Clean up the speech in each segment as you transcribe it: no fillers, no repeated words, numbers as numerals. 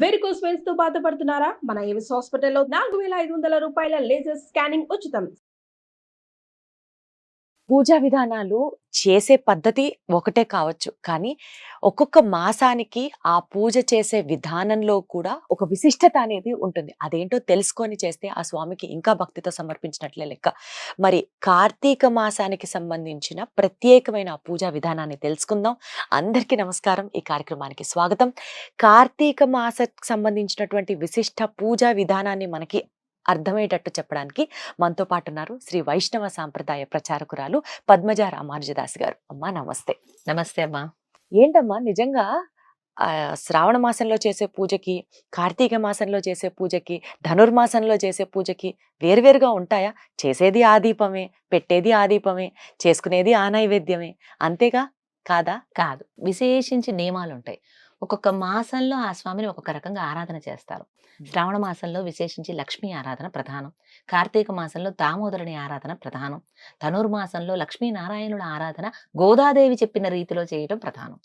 Varicose veins తో బాధపడుతున్నారా? మన ఏవిస్ హాస్పిటల్లో 4500 రూపాయల లేజర్ స్కానింగ్ ఉచితం. పూజా విధానాలు చేసే పద్ధతి ఒకటే కావచ్చు. కానీ ఒక్కొక్క మాసానికి ఆ పూజ చేసే విధానంలో కూడా ఒక విశిష్టత అనేది ఉంటుంది. అదేంటో తెలుసుకొని చేస్తే ఆ స్వామికి ఇంకా భక్తితో సమర్పించినట్లే లెక్క. మరి కార్తీక మాసానికి సంబంధించిన ప్రత్యేకమైన ఆ పూజా విధానాన్ని తెలుసుకుందాం. అందరికీ నమస్కారం. ఈ కార్యక్రమానికి స్వాగతం. కార్తీక మాసకు సంబంధించినటువంటి విశిష్ట పూజా విధానాన్ని మనకి అర్థమయ్యేటట్టు చెప్పడానికి మనతో పాటు ఉన్నారు శ్రీ వైష్ణవ సాంప్రదాయ ప్రచారకురాలు పద్మజ రామానుజదాస్ గారు. అమ్మా నమస్తే. నమస్తే అమ్మా. ఏంటమ్మా నిజంగా శ్రావణ మాసంలో చేసే పూజకి, కార్తీక మాసంలో చేసే పూజకి, ధనుర్మాసంలో చేసే పూజకి వేరువేరుగా ఉంటాయా? చేసేది ఆ దీపమే, పెట్టేది ఆ దీపమే, చేసుకునేది ఆ నైవేద్యమే, అంతేగా కాదా? కాదు, విశేషించి నియమాలు ఉంటాయి. ఒక్కొక్క మాసంలో ఆ స్వామిని ఒక్కొక్క రకంగా ఆరాధన చేస్తారు. శ్రావణ మాసంలో విశేషించి లక్ష్మీ ఆరాధన ప్రధానం. కార్తీక మాసంలో దామోదరుని ఆరాధన ప్రధానం. ధనుర్మాసంలో లక్ష్మీనారాయణుల ఆరాధన గోదాదేవి చెప్పిన రీతిలో చేయటం ప్రధానం.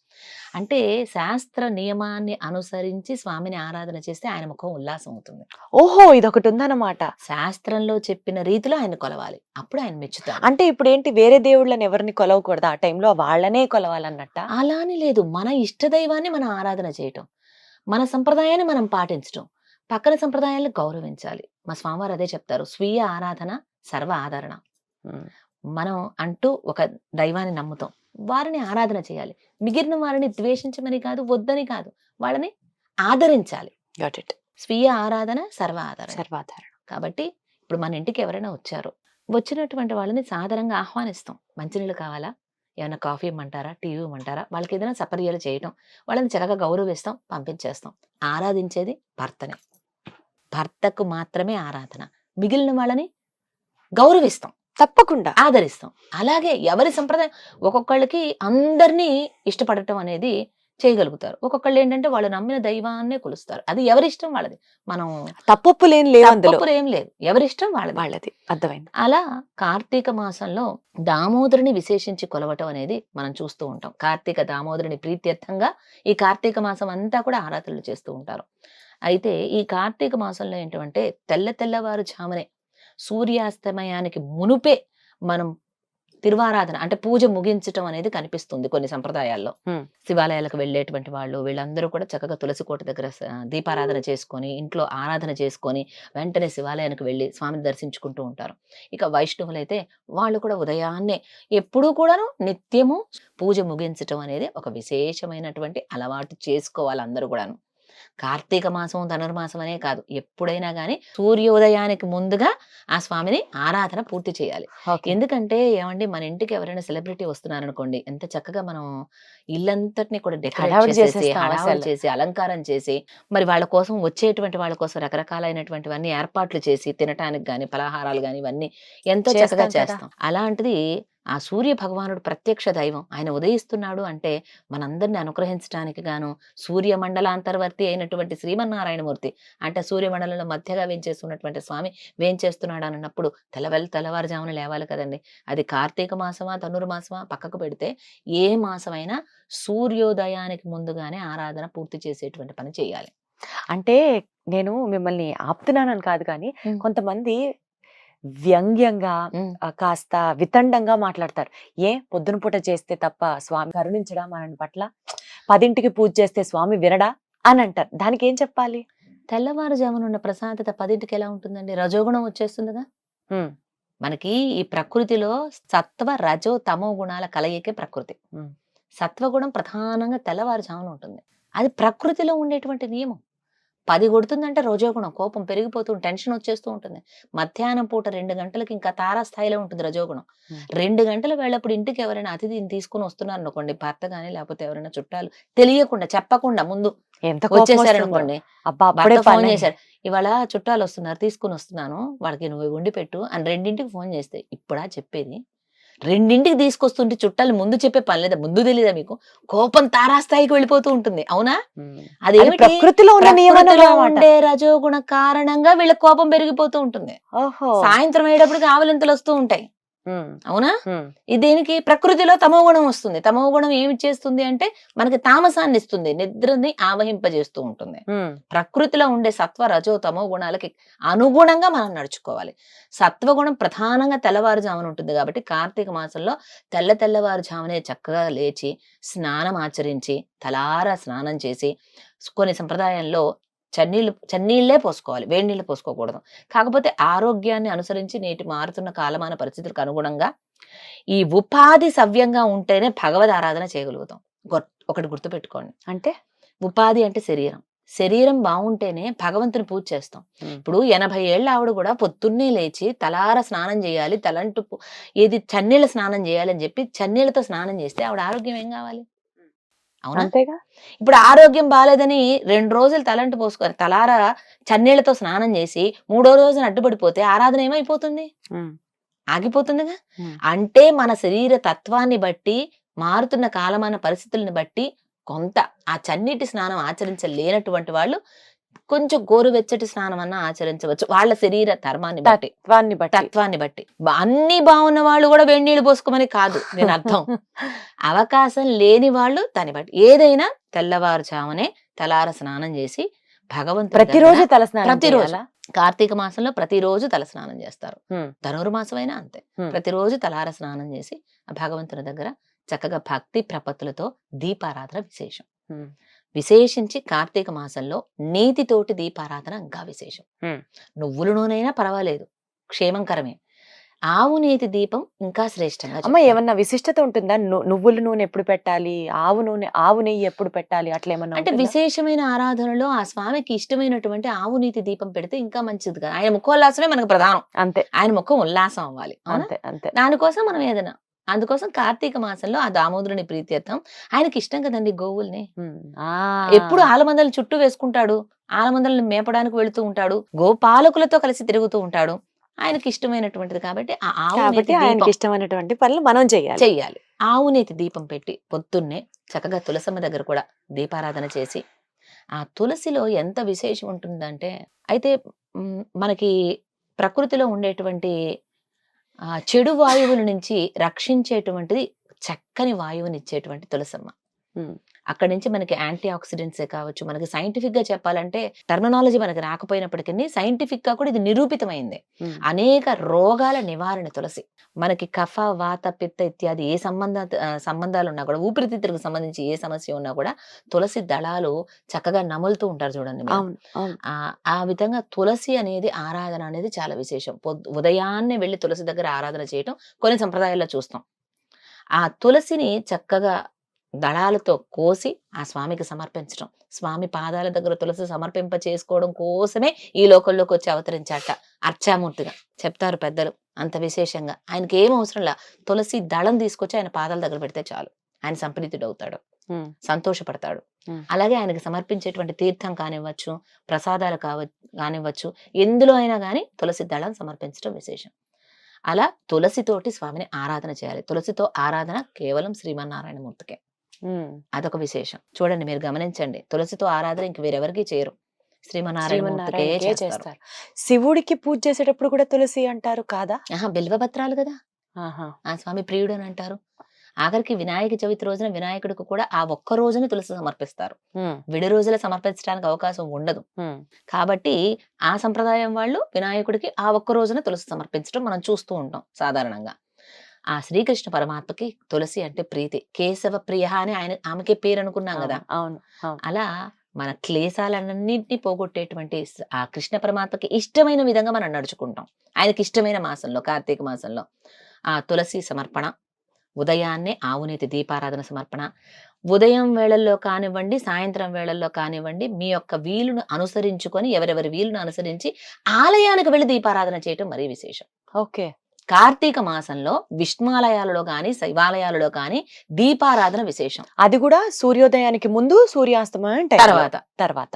అంటే శాస్త్ర నియమాన్ని అనుసరించి స్వామిని ఆరాధన చేస్తే ఆయన ముఖం ఉల్లాసం అవుతుంది. ఓహో, ఇదొకటి ఉందన్నమాట. శాస్త్రంలో చెప్పిన రీతిలో ఆయన కొలవాలి, అప్పుడు ఆయన మెచ్చుతారు. అంటే ఇప్పుడు ఏంటి, వేరే దేవుళ్ళని ఎవరిని కొలవకూడదు, ఆ టైంలో వాళ్ళనే కొలవాలన్నట్ట? అలా అని లేదు, మన ఇష్టదైవాన్ని మనం ఆరాధన చేయటం, మన సంప్రదాయాన్ని మనం పాటించటం, పక్కన సంప్రదాయాలను గౌరవించాలి. మా స్వామివారు అదే చెప్తారు, స్వీయ ఆరాధన సర్వ ఆదరణ. మనం అంటూ ఒక దైవాన్ని నమ్ముతాం, వారిని ఆరాధన చేయాలి. మిగిలిన వారిని ద్వేషించమని కాదు, వద్దని కాదు, వాళ్ళని ఆదరించాలి. స్వీయ ఆరాధన సర్వాధారణ. కాబట్టి ఇప్పుడు మన ఇంటికి ఎవరైనా వచ్చారో, వచ్చినటువంటి వాళ్ళని సాధారణంగా ఆహ్వానిస్తాం. మంచినీళ్ళు కావాలా, ఏమైనా కాఫీ ఇమ్మంటారా, టీ ఇమ్మంటారా, వాళ్ళకి ఏదైనా సపర్యలు చేయటం, వాళ్ళని చక్కగా గౌరవిస్తాం, పంపించేస్తాం. ఆరాధించేది భర్తనే, భర్తకు మాత్రమే ఆరాధన. మిగిలిన వాళ్ళని గౌరవిస్తాం, తప్పకుండా ఆదరిస్తాం. అలాగే ఎవరి సంప్రదాయం, ఒక్కొక్కళ్ళకి అందరినీ ఇష్టపడటం అనేది చేయగలుగుతారు. ఒక్కొక్కళ్ళు ఏంటంటే వాళ్ళు నమ్మిన దైవాన్నే కొలుస్తారు. అది ఎవరిష్టం వాళ్ళది. మనం తప్పులేం లేదు, ఎవరిష్టం వాళ్ళది. అర్థమైంది. అలా కార్తీక మాసంలో దామోదరుని విశేషించి కొలవటం అనేది మనం చూస్తూ ఉంటాం. కార్తీక దామోదరుని ప్రీత్యర్థంగా ఈ కార్తీక మాసం అంతా కూడా ఆరాధనలు చేస్తూ ఉంటారు. అయితే ఈ కార్తీక మాసంలో ఏంటంటే తెల్లవారుజామునే సూర్యాస్తమయానికి మునుపే మనం తిరువారాధన అంటే పూజ ముగించటం అనేది కనిపిస్తుంది కొన్ని సంప్రదాయాల్లో. శివాలయాలకు వెళ్ళేటువంటి వాళ్ళు వీళ్ళందరూ కూడా చక్కగా తులసి కోట దగ్గర దీపారాధన చేసుకొని, ఇంట్లో ఆరాధన చేసుకొని వెంటనే శివాలయానికి వెళ్ళి స్వామిని దర్శించుకుంటూ ఉంటారు. ఇక వైష్ణవులైతే వాళ్ళు కూడా ఉదయాన్నే ఎప్పుడూ కూడాను నిత్యము పూజ ముగించటం అనేది ఒక విశేషమైనటువంటి అలవాటు చేసుకోవాలి అందరూ కూడాను. కార్తీక మాసం ధనుర్మాసం అనే కాదు, ఎప్పుడైనా గానీ సూర్యోదయానికి ముందుగా ఆ స్వామిని ఆరాధన పూర్తి చేయాలి. ఎందుకంటే ఏమండి, మన ఇంటికి ఎవరైనా సెలబ్రిటీ వస్తున్నారనుకోండి, ఎంత చక్కగా మనం ఇల్లంతటిని కూడా డెకరేట్ చేసి అలంకారం చేసి, మరి వాళ్ళ కోసం వచ్చేటువంటి వాళ్ళ కోసం రకరకాలైనటువంటివన్నీ ఏర్పాట్లు చేసి, తినటానికి గాని పలహారాలు గాని ఇవన్నీ ఎంతో చక్కగా చేస్తాం. అలాంటిది ఆ సూర్య భగవానుడు ప్రత్యక్ష దైవం, ఆయన ఉదయిస్తున్నాడు అంటే మనందరిని అనుగ్రహించడానికి గాను సూర్య మండలాంతర్వర్తి అయినటువంటి శ్రీమన్నారాయణమూర్తి అంటే సూర్యమండలంలో మధ్యగా వేంచేస్తున్నటువంటి స్వామి వేంచేస్తున్నాడు అన్నప్పుడు తెల్లవారుజామున లేవాలి కదండి. అది కార్తీక మాసమా ధనుర్మాసమా పక్కకు పెడితే ఏ మాసమైనా సూర్యోదయానికి ముందుగానే ఆరాధన పూర్తి చేసేటువంటి పని చేయాలి. అంటే నేను మిమ్మల్ని ఆపుతున్నానని కాదు, కానీ కొంతమంది వ్యంగ్యంగా కాస్త వితండంగా మాట్లాడతారు. పొద్దున పూట చేస్తే తప్ప స్వామి కరుణించడా మన పట్ల, 10ంటికి పూజ చేస్తే స్వామి వినడా అని అంటారు. దానికి ఏం చెప్పాలి? తెల్లవారుజామున ఉన్న ప్రశాంతత 10ంటికి ఎలా ఉంటుందండి? రజోగుణం వచ్చేస్తుందిగా. మనకి ఈ ప్రకృతిలో సత్వ రజో తమో గుణాల కలయికే ప్రకృతి. సత్వగుణం ప్రధానంగా తెల్లవారుజామున ఉంటుంది. అది ప్రకృతిలో ఉండేటువంటి నియమం. 10 కొడుతుందంటే రజోగుణం, కోపం పెరిగిపోతూ టెన్షన్ వచ్చేస్తూ ఉంటుంది. మధ్యాహ్నం పూట 2 గంటలకి ఇంకా తారాస్థాయిలో ఉంటుంది రజోగుణం. 2 గంటల వేళప్పుడు ఇంటికి ఎవరైనా అతిథిని తీసుకుని వస్తున్నారు అనుకోండి, భర్త గాని లేకపోతే ఎవరైనా చుట్టాలు, తెలియకుండా చెప్పకుండా ముందు వచ్చేసారనుకోండి, ఫోన్ చేశారు, ఇవాళ చుట్టాలు వస్తున్నారు తీసుకుని వస్తున్నాను, వాళ్ళకి నువ్వు వండి పెట్టు అని 2ంటికి ఫోన్ చేస్తే, ఇప్పుడా చెప్పేది? 2ంటికి తీసుకొస్తుంటే చుట్టాలు ముందు చెప్పే పని లేదా? ముందు తెలీదా మీకు? కోపం తారాస్థాయికి వెళ్ళిపోతూ ఉంటుంది. అవునా? అది ప్రకృతిలో ఉండే రజోగుణ కారణంగా వీళ్ళ కోపం పెరిగిపోతూ ఉంటుంది. సాయంత్రం అయ్యేటప్పటికి ఆవలింతలు వస్తూ ఉంటాయి. అవునా? దీనికి ప్రకృతిలో తమో గుణం వస్తుంది. తమో గుణం ఏమి చేస్తుంది అంటే మనకి తామసాన్ని ఇస్తుంది, నిద్రని ఆవహింపజేస్తూ ఉంటుంది. ప్రకృతిలో ఉండే సత్వ రజో తమో గుణాలకి అనుగుణంగా మనం నడుచుకోవాలి. సత్వగుణం ప్రధానంగా తెల్లవారుజామున ఉంటుంది కాబట్టి కార్తీక మాసంలో తెల్లవారుజామునే చక్కగా లేచి స్నానం ఆచరించి తలారా స్నానం చేసి, కొన్ని సంప్రదాయాల్లో చన్నీళ్లే పోసుకోవాలి, వేడి నీళ్ళు పోసుకోకూడదు. కాకపోతే ఆరోగ్యాన్ని అనుసరించి నేటి మారుతున్న కాలమాన పరిస్థితులకు అనుగుణంగా ఈ ఉపాధి సవ్యంగా ఉంటేనే భగవద్ ఆరాధన చేయగలుగుతాం. ఒకటి గుర్తుపెట్టుకోండి, అంటే ఉపాధి అంటే శరీరం బాగుంటేనే భగవంతుని పూజ చేస్తాం. ఇప్పుడు 80 ఏళ్ళ ఆవిడ కూడా పొద్దున్నే లేచి తలార స్నానం చేయాలి, చన్నీళ్ళ స్నానం చేయాలి అని చెప్పి చన్నీళ్ళతో స్నానం చేస్తే ఆవిడ ఆరోగ్యం ఏం కావాలి? అవునా? అంతేగా. ఇప్పుడు ఆరోగ్యం బాలేదని 2 రోజులు తలంటు పోసుకొని తలారా చన్నీళ్లతో స్నానం చేసి 3వ రోజున అడ్డుపడిపోతే ఆరాధన ఏమైపోతుంది? ఆగిపోతుందిగా. అంటే మన శరీర తత్వాన్ని బట్టి, మారుతున్న కాలమాన పరిస్థితులను బట్టి కొంత ఆ చన్నీటి స్నానం ఆచరించలేనటువంటి వాళ్ళు కొంచెం గోరువెచ్చటి స్నానం అన్నా ఆచరించవచ్చు, వాళ్ళ శరీర ధర్మాన్ని బట్టి, తత్వాన్ని బట్టి. అన్ని బాగున్న వాళ్ళు కూడా వేడి నీళ్ళు పోసుకోమని కాదు నేను అర్థం. అవకాశం లేని వాళ్ళు దాన్ని బట్టి ఏదైనా తెల్లవారుజామునే తలార స్నానం చేసి భగవంతుడు ప్రతిరోజు ప్రతిరోజు కార్తీక మాసంలో ప్రతిరోజు తల స్నానం చేస్తారు. ధనుర్మాసం అయినా అంతే, ప్రతిరోజు తలార స్నానం చేసి ఆ భగవంతుని దగ్గర చక్కగా భక్తి ప్రపత్తులతో దీపారాధన విశేషం. విశేషించి కార్తీక మాసంలో నీతితోటి దీపారాధన ఇంకా విశేషం. నువ్వుల నూనెైనా పర్వాలేదు, క్షేమంకరమే. ఆవు నేతి దీపం ఇంకా శ్రేష్టంగా. అమ్మ, ఏమన్నా విశిష్టత ఉంటుందా? నువ్వుల నూనె ఎప్పుడు పెట్టాలి, ఆవు నెయ్యి ఎప్పుడు పెట్టాలి, అట్లా ఏమన్నా? అంటే విశేషమైన ఆరాధనలో ఆ స్వామికి ఇష్టమైనటువంటి ఆవు నీతి దీపం పెడితే ఇంకా మంచిది కదా. ఆయన ముఖోల్లాసమే మనకు ప్రధానం, అంతే. ఆయన ముఖం ఉల్లాసం అవ్వాలి, అంతే అంతే. దానికోసం మనం ఏదైనా, అందుకోసం కార్తీక మాసంలో ఆ దామోదరుని ప్రీత్యర్థం ఆయనకి ఇష్టం కదండి గోవుల్ని. ఎప్పుడు ఆలమందలు చుట్టూ వేసుకుంటాడు, ఆలమందల్ని మేపడానికి వెళుతూ ఉంటాడు, గోపాలకులతో కలిసి తిరుగుతూ ఉంటాడు. ఆయనకి ఇష్టమైనటువంటిది కాబట్టి ఆ ఆవు ఇష్టమైనటువంటి పనులు మనం చెయ్యాలి. ఆవు నేతి దీపం పెట్టి పొద్దున్నే చక్కగా తులసమ్మ దగ్గర కూడా దీపారాధన చేసి, ఆ తులసిలో ఎంత విశేషం ఉంటుందంటే, అయితే మనకి ప్రకృతిలో ఉండేటువంటి చెడు వాయువుల నుంచి రక్షించేటువంటిది చక్కని వాయువునిచ్చేటువంటి తులసమ్మ. అక్కడి నుంచి మనకి యాంటీ ఆక్సిడెంట్సే కావచ్చు, మనకి సైంటిఫిక్ గా చెప్పాలంటే టర్మినాలజీ మనకి రాకపోయినప్పటికీ సైంటిఫిక్ గా కూడా ఇది నిరూపితమైంది. అనేక రోగాల నివారణ తులసి. మనకి కఫ, వాత, పిత్త ఇత్యాది ఏ సంబంధాలు ఉన్నా కూడా, ఊపిరితిత్తులకు సంబంధించి ఏ సమస్య ఉన్నా కూడా తులసి దళాలు చక్కగా నములుతూ ఉంటారు చూడండి. ఆ విధంగా తులసి అనేది ఆరాధన అనేది చాలా విశేషం. ఉదయాన్నే వెళ్లి తులసి దగ్గర ఆరాధన చేయటం కొన్ని సంప్రదాయాల్లో చూస్తాం. ఆ తులసిని చక్కగా దళాలతో కోసి ఆ స్వామికి సమర్పించడం, స్వామి పాదాల దగ్గర తులసి సమర్పింప చేసుకోవడం కోసమే ఈ లోకంలోకి వచ్చి అవతరించాట అర్చామూర్తిగా చెప్తారు పెద్దలు. అంత విశేషంగా ఆయనకి ఏం అవసరంలా, తులసి దళం తీసుకొచ్చి ఆయన పాదాల దగ్గర పెడితే చాలు, ఆయన సంప్రీతుడు అవుతాడు, సంతోషపడతాడు. అలాగే ఆయనకి సమర్పించేటువంటి తీర్థం కానివ్వచ్చు, ప్రసాదాలు కానివ్వచ్చు, ఎందులో అయినా కానీ తులసి దళం సమర్పించడం విశేషం. అలా తులసితోటి స్వామిని ఆరాధన చేయాలి. తులసితో ఆరాధన కేవలం శ్రీమన్నారాయణమూర్తికే, అదొక విశేషం. చూడండి, మీరు గమనించండి, తులసితో ఆరాధన ఇంక వేరెవరికి చేయరు, శ్రీమన్నారాయణమూర్తికే చేస్తారు. శివుడికి పూజ చేసేటప్పుడు కూడా తులసి అంటారు కాదా? బిల్వపత్రాలు కదా, ఆ స్వామి ప్రియుడు అని అంటారు. ఆఖరికి వినాయక చవితి రోజున వినాయకుడికి కూడా ఆ ఒక్క రోజున తులసి సమర్పిస్తారు, విడి రోజుల సమర్పించడానికి అవకాశం ఉండదు. కాబట్టి ఆ సంప్రదాయం వాళ్ళు వినాయకుడికి ఆ ఒక్క రోజున తులసి సమర్పించడం మనం చూస్తూ ఉంటాం సాధారణంగా. ఆ శ్రీకృష్ణ పరమాత్మకి తులసి అంటే ప్రీతి. కేశవ ప్రియ అని ఆమెకే పేరు అనుకున్నాం కదా. అలా మన క్లేశాలన్నింటినీ పోగొట్టేటువంటి ఆ కృష్ణ పరమాత్మకి ఇష్టమైన విధంగా మనం నడుచుకుంటాం. ఆయనకి ఇష్టమైన మాసంలో, కార్తీక మాసంలో ఆ తులసి సమర్పణ, ఉదయాన్నే ఆవునేతి దీపారాధన సమర్పణ, ఉదయం వేళల్లో కానివ్వండి, సాయంత్రం వేళల్లో కానివ్వండి, మీ యొక్క వీలును అనుసరించుకొని, ఎవరెవరి వీలును అనుసరించి ఆలయానికి వెళ్ళి దీపారాధన చేయటం మరీ విశేషం. ఓకే. కార్తీక మాసంలో విష్ణుమాలయాలలో గాని శైవాలయాలలో గాని దీపారాధన విశేషం. అది కూడా సూర్యోదయానికి ముందు, సూర్యాస్తమయం తర్వాత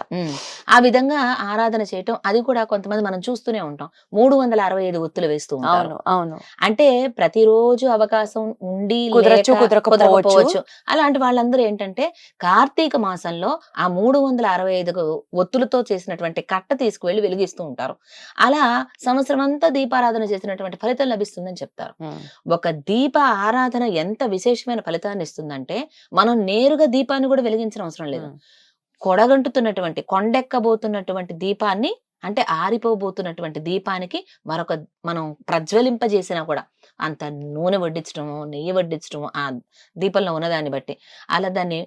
ఆ విధంగా ఆరాధన చేయటం, అది కూడా కొంతమంది మనం చూస్తూనే ఉంటాం, 365 ఒత్తులు వేస్తూ ఉంటారు. అవును. అంటే ప్రతిరోజు అవకాశం ఉండి కుదరకపోవచ్చు. అలాంటి వాళ్ళందరూ ఏంటంటే కార్తీక మాసంలో ఆ 365 ఒత్తులతో చేసినటువంటి కట్ట తీసుకువెళ్లి వెలిగిస్తూ ఉంటారు. అలా సంవత్సరం అంతా దీపారాధన చేసినటువంటి ఫలితం లభిస్తుంది లభిస్తుందని చెప్తారు. ఒక దీప ఆరాధన ఎంత విశేషమైన ఫలితాన్ని ఇస్తుందంటే మనం నేరుగా దీపాన్ని కూడా వెలిగించిన అవసరం లేదు. కొడగంటుతున్నటువంటి కొండెక్కబోతున్నటువంటి దీపాన్ని అంటే ఆరిపోబోతున్నటువంటి దీపానికి మనం ప్రజ్వలింపజేసినా కూడా అంత నూనె వడ్డించడము, నెయ్యి వడ్డించడము ఆ దీపంలో ఉన్నదాన్ని బట్టి అలా దాన్ని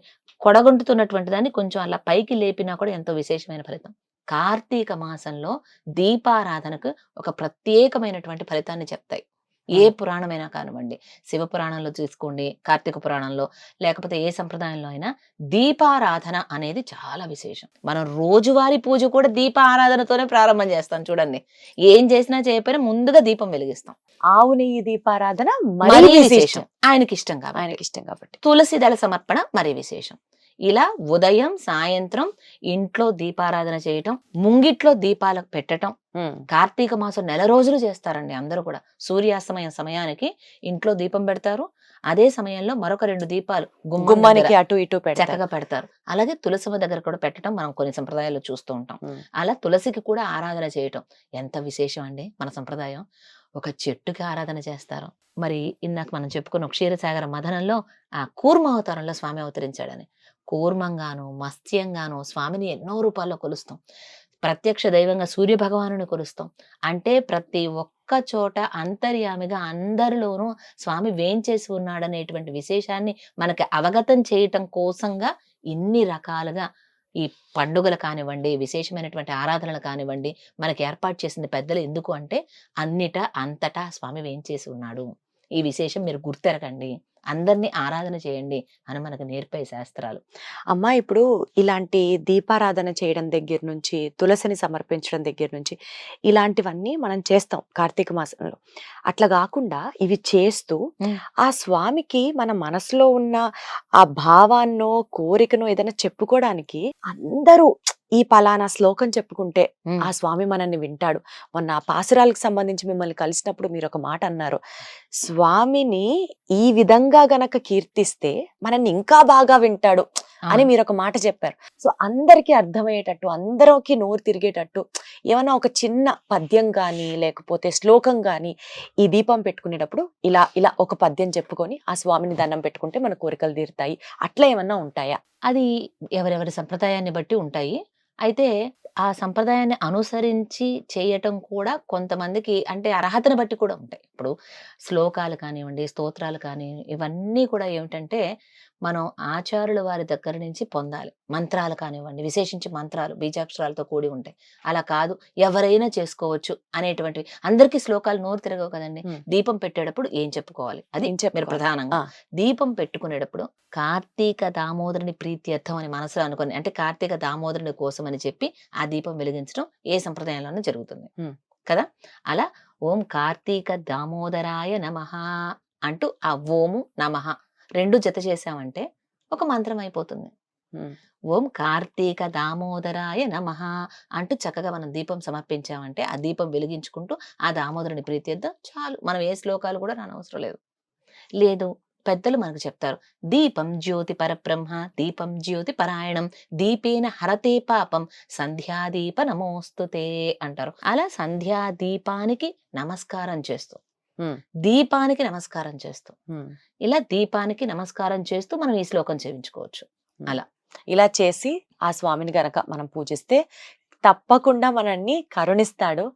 కొడగొంటుతున్నటువంటి దాన్ని కొంచెం అలా పైకి లేపినా కూడా ఎంతో విశేషమైన ఫలితం. కార్తీక మాసంలో దీపారాధనకు ఒక ప్రత్యేకమైనటువంటి ఫలితాన్ని చెప్తాయి. ఏ పురాణమైనా కానివ్వండి, శివ పురాణంలో తీసుకోండి, కార్తీక పురాణంలో, లేకపోతే ఏ సంప్రదాయంలో అయినా దీపారాధన అనేది చాలా విశేషం. మనం రోజువారీ పూజ కూడా దీపారాధనతోనే ప్రారంభం చేస్తాం. చూడండి, ఏం చేసినా చేయకపోయినా ముందుగా దీపం వెలిగిస్తాం. ఆవు నెయ్యి దీపారాధన మరీ మరీ విశేషం, విశేషం. ఆయనకి ఇష్టం కాబట్టి. తులసి దళ సమర్పణ మరీ విశేషం. ఇలా ఉదయం సాయంత్రం ఇంట్లో దీపారాధన చేయటం, ముంగిట్లో దీపాలకు పెట్టటం. కార్తీక మాసం నెల రోజులు చేస్తారండి అందరూ కూడా. సూర్యాస్తమయం సమయానికి ఇంట్లో దీపం పెడతారు, అదే సమయంలో మరొక 2 దీపాలు గుమ్మానికి అటు ఇటు చక్కగా పెడతారు. అలాగే తులసమ్మ దగ్గర కూడా పెట్టడం మనం కొన్ని సంప్రదాయాల్లో చూస్తూ ఉంటాం. అలా తులసికి కూడా ఆరాధన చేయటం ఎంత విశేషం అండి మన సంప్రదాయం. ఒక చెట్టుకి ఆరాధన చేస్తారు. మరి ఇందాక మనం చెప్పుకున్న క్షీరసాగర మథనంలో ఆ కూర్మ అవతారంలో స్వామి అవతరించాడని, కూర్మంగాను మత్స్యంగాను స్వామిని ఎన్నో రూపాల్లో కొలుస్తాం. ప్రత్యక్ష దైవంగా సూర్య భగవానుని కొలుస్తాం. అంటే ప్రతి ఒక్క చోట అంతర్యామిగా అందరిలోనూ స్వామి వేంచేసి ఉన్నాడనేటువంటి విశేషాన్ని మనకి అవగతం చేయటం కోసంగా ఇన్ని రకాలుగా ఈ పండుగలు కానివ్వండి, విశేషమైనటువంటి ఆరాధనలు కానివ్వండి మనకి ఏర్పాటు చేసింది పెద్దలు. ఎందుకు అంటే అంతటా స్వామి వేంచేసి ఉన్నాడు. ఈ విశేషం మీరు గుర్తెరగండి, అందరినీ ఆరాధన చేయండి అని మనకు నేర్పే శాస్త్రాలు. అమ్మా, ఇప్పుడు ఇలాంటి దీపారాధన చేయడం దగ్గర నుంచి, తులసిని సమర్పించడం దగ్గర నుంచి, ఇలాంటివన్నీ మనం చేస్తాం కార్తీక మాసంలో. అట్లా కాకుండా ఇవి చేస్తూ ఆ స్వామికి మన మనసులో ఉన్న ఆ భావాన్నో కోరికనో ఏదైనా చెప్పుకోవడానికి అందరూ ఈ పలానా శ్లోకం చెప్పుకుంటే ఆ స్వామి మనల్ని వింటాడు. మొన్న పాసురాలకు సంబంధించి మిమ్మల్ని కలిసినప్పుడు మీరు ఒక మాట అన్నారు, స్వామిని ఈ విధంగా గనక కీర్తిస్తే మనల్ని ఇంకా బాగా వింటాడు అని మీరు ఒక మాట చెప్పారు. సో అందరికీ అర్థమయ్యేటట్టు, అందరికి నోరు తిరిగేటట్టు ఏమన్నా ఒక చిన్న పద్యం కానీ లేకపోతే శ్లోకం కానీ ఈ దీపం పెట్టుకునేటప్పుడు ఇలా ఇలా ఒక పద్యం చెప్పుకొని ఆ స్వామిని దండం పెట్టుకుంటే మన కోరికలు తీరుతాయి, అట్లా ఏమన్నా ఉంటాయా? అది ఎవరెవరి సంప్రదాయాన్ని బట్టి ఉంటాయి. అయితే ఆ సంప్రదాయాన్ని అనుసరించి చేయటం కూడా కొంతమందికి అంటే అర్హతను బట్టి కూడా ఉంటాయి. ఇప్పుడు శ్లోకాలు కానివ్వండి, స్తోత్రాలు కానీ ఇవన్నీ కూడా ఏమిటంటే మనం ఆచార్యుల వారి దగ్గర నుంచి పొందాలి. మంత్రాలు కానివ్వండి, విశేషించి మంత్రాలు బీజాక్షరాలతో కూడి ఉంటాయి. అలా కాదు ఎవరైనా చేసుకోవచ్చు అనేటువంటివి. అందరికీ శ్లోకాలు నోరు తిరగవు కదండి. దీపం పెట్టేటప్పుడు ఏం చెప్పుకోవాలి అది మీరు ప్రధానంగా. దీపం పెట్టుకునేటప్పుడు కార్తీక దామోదరుని ప్రీత్యర్థం అని మనసులో అనుకుని, అంటే కార్తీక దామోదరుని కోసం అని చెప్పి ఆ దీపం వెలిగించడం ఏ సంప్రదాయంలోనూ జరుగుతుంది కదా. అలా ఓం కార్తీక దామోదరాయ నమః అంటూ ఆ ఓము నమః 2 జత చేసామంటే ఒక మంత్రం అయిపోతుంది. ఓం కార్తీక దామోదరాయ నమః అంటూ చక్కగా మనం దీపం సమర్పించామంటే ఆ దీపం వెలిగించుకుంటూ ఆ దామోదరుని ప్రీత్యర్థం చాలు. మనం ఏ శ్లోకాలు కూడా రానవసరం లేదు. లేదు, పెద్దలు మనకు చెప్తారు, దీపం జ్యోతి పరబ్రహ్మ దీపం జ్యోతి పరాయణం దీపేన హరతే పాపం సంధ్యాదీప నమోస్తుతే అంటారు. అలా సంధ్యాదీపానికి నమస్కారం చేస్తూ, దీపానికి నమస్కారం చేస్తూ, ఇలా దీపానికి నమస్కారం చేస్తూ మనం ఈ శ్లోకం చేయించుకోవచ్చు. అలా ఇలా చేసి ఆ స్వామిని గనక మనం పూజిస్తే తప్పకుండా మనల్ని కరుణిస్తాడు,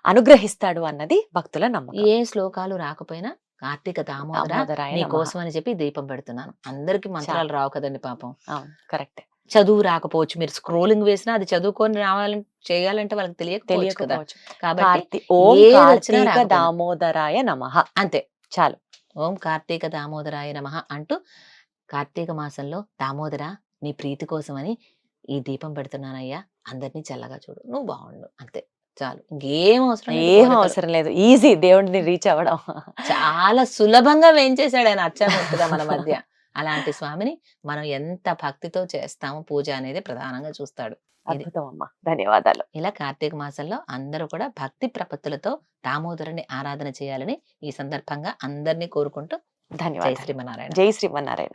అనుగ్రహిస్తాడు అన్నది భక్తుల నమ్మకం. ఏ శ్లోకాలు రాకపోయినా కార్తీక దామోదరాయ నీ కోసం అని చెప్పి దీపం పెడుతున్నాను. అందరికి మంత్రాలు రావు కదండి పాపం. కరెక్ట్. చదువు రాకపోవచ్చు, మీరు స్క్రోలింగ్ వేసినా అది చదువుకొని రావాలంటే చేయాలంటే వాళ్ళకి తెలియకపోవచ్చు కదా. కాబట్టి ఓం కార్తీక దామోదరాయ నమః అంతే చాలు. ఓం కార్తీక దామోదరాయ నమః అంటూ కార్తీక మాసంలో దామోదర నీ ప్రీతి కోసమని ఈ దీపం పెడుతున్నానయ్యా, అందరినీ చల్లగా చూడు, నువ్వు బాగుండు, అంతే చాలు. ఏం అవసరం లేదు. ఈజీ దేవుడిని రీచ్ అవ్వడం. చాలా సులభంగా వేయించేశాడు ఆయన అచ్చామూర్తిగా మన మధ్య. అలాంటి స్వామిని మనం ఎంత భక్తితో చేస్తామో పూజ అనేది ప్రధానంగా చూస్తాడు. అద్భుతం అమ్మా, ధన్యవాదాలు. ఇలా కార్తీక మాసంలో అందరూ కూడా భక్తి ప్రపత్తులతో దామోదరుని ఆరాధన చేయాలని ఈ సందర్భంగా అందరినీ కోరుకుంటూ ధన్యవాదాలు. జై శ్రీమన్నారాయణ. జై శ్రీమన్నారాయణ.